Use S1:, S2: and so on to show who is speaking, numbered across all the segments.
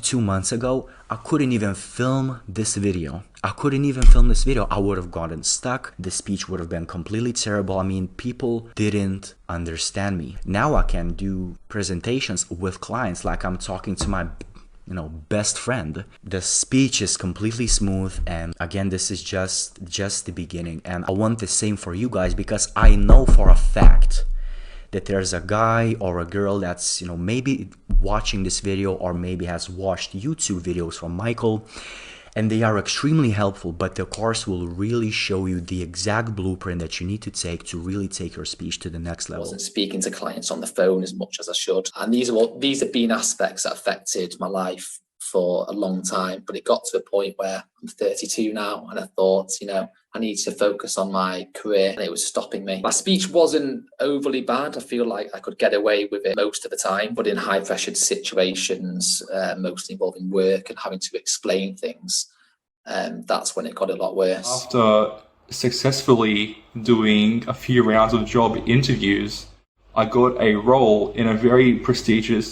S1: 2 months ago, I couldn't even film this video. I would have gotten stuck. The speech would have been completely terrible. I mean, people didn't understand me. Now I can do presentations with clients like I'm talking to my best friend. The speech is completely smooth, and again, this is just the beginning. And I want the same for you guys, because I know for a fact that there's a guy or a girl that's maybe watching this video, or maybe has watched YouTube videos from Michael, and they are extremely helpful, but the course will really show you the exact blueprint that you need to take to really take your speech to the next level.
S2: I wasn't speaking to clients on the phone as much as I should. And these have been aspects that affected my life for a long time. But it got to a point where I'm 32 now, and I thought, I need to focus on my career, and it was stopping me. My speech wasn't overly bad. I feel like I could get away with it most of the time, but in high pressured situations, mostly involving work and having to explain things, that's when it got a lot worse.
S3: After successfully doing a few rounds of job interviews, I got a role in a very prestigious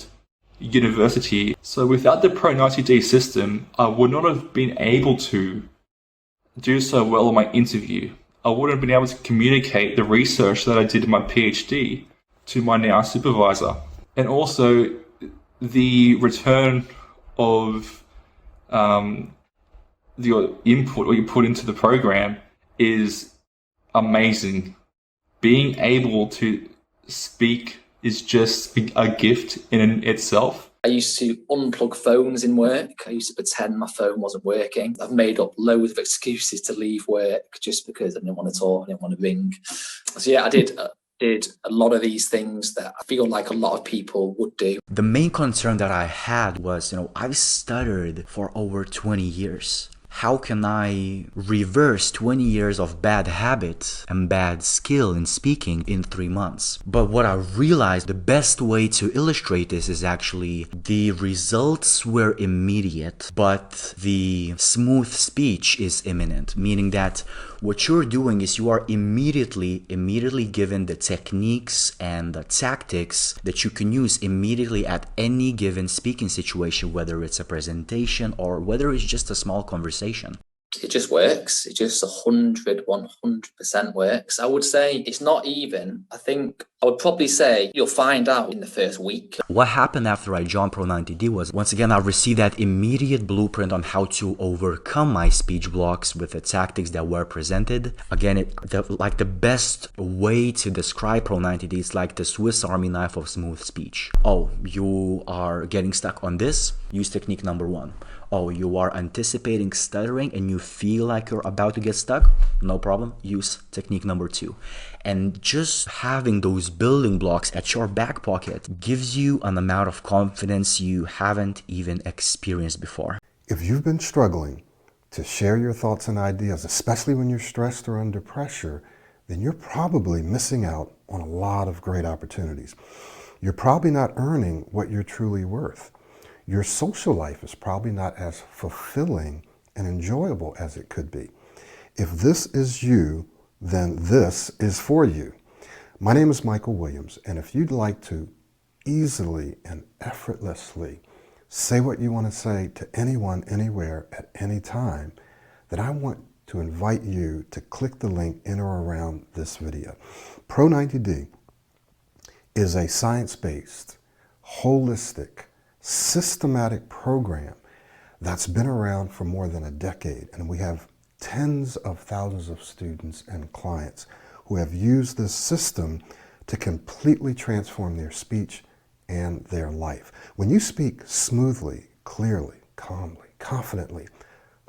S3: university. So without the Pro90D system, I would not have been able to do so well on my interview. I wouldn't have been able to communicate the research that I did in my PhD to my now supervisor. And also the return of your input or you put into the program is amazing. Being able to speak is just a gift in itself.
S2: I used to unplug phones in work. I used to pretend my phone wasn't working. I've made up loads of excuses to leave work just because I didn't want to talk, I didn't want to ring. So yeah, I did a lot of these things that I feel like a lot of people would do.
S1: The main concern that I had was, I've stuttered for over 20 years. How can I reverse 20 years of bad habits and bad skill in speaking in 3 months? But what I realized, the best way to illustrate this is actually the results were immediate, but the smooth speech is imminent, meaning that what you're doing is you are immediately given the techniques and the tactics that you can use immediately at any given speaking situation, whether it's a presentation or whether it's just a small conversation.
S2: It just works. It just 100% works. I would say it's not even. I think I would probably say you'll find out in the first week.
S1: What happened after I joined Pro90D was, once again, I received that immediate blueprint on how to overcome my speech blocks with the tactics that were presented. Again, the best way to describe Pro90D is like the Swiss Army knife of smooth speech. Oh, you are getting stuck on this? Use technique number 1. Oh, you are anticipating stuttering and you feel like you're about to get stuck? No problem. Use technique number 2. And just having those building blocks at your back pocket gives you an amount of confidence you haven't even experienced before.
S4: If you've been struggling to share your thoughts and ideas, especially when you're stressed or under pressure, then you're probably missing out on a lot of great opportunities. You're probably not earning what you're truly worth. Your social life is probably not as fulfilling and enjoyable as it could be. If this is you, then this is for you. My name is Michael Williams, and if you'd like to easily and effortlessly say what you want to say to anyone, anywhere, at any time, then I want to invite you to click the link in or around this video. Pro90D is a science-based, holistic, systematic program that's been around for more than a decade, and we have tens of thousands of students and clients who have used this system to completely transform their speech and their life. When you speak smoothly, clearly, calmly, confidently,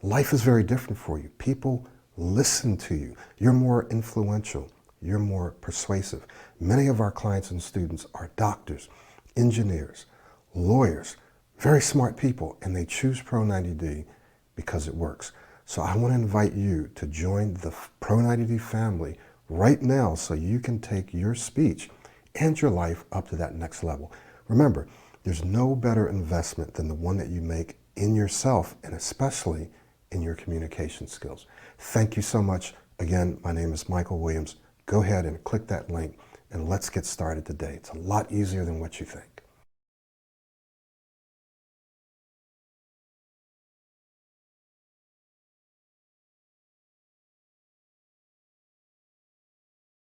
S4: life is very different for you. People listen to you. You're more influential. You're more persuasive. Many of our clients and students are doctors, engineers, lawyers, very smart people, and they choose Pro90D because it works. So I want to invite you to join the Pro90D family right now so you can take your speech and your life up to that next level. Remember, there's no better investment than the one that you make in yourself, and especially in your communication skills. Thank you so much. Again, my name is Michael Williams. Go ahead and click that link and let's get started today. It's a lot easier than what you think.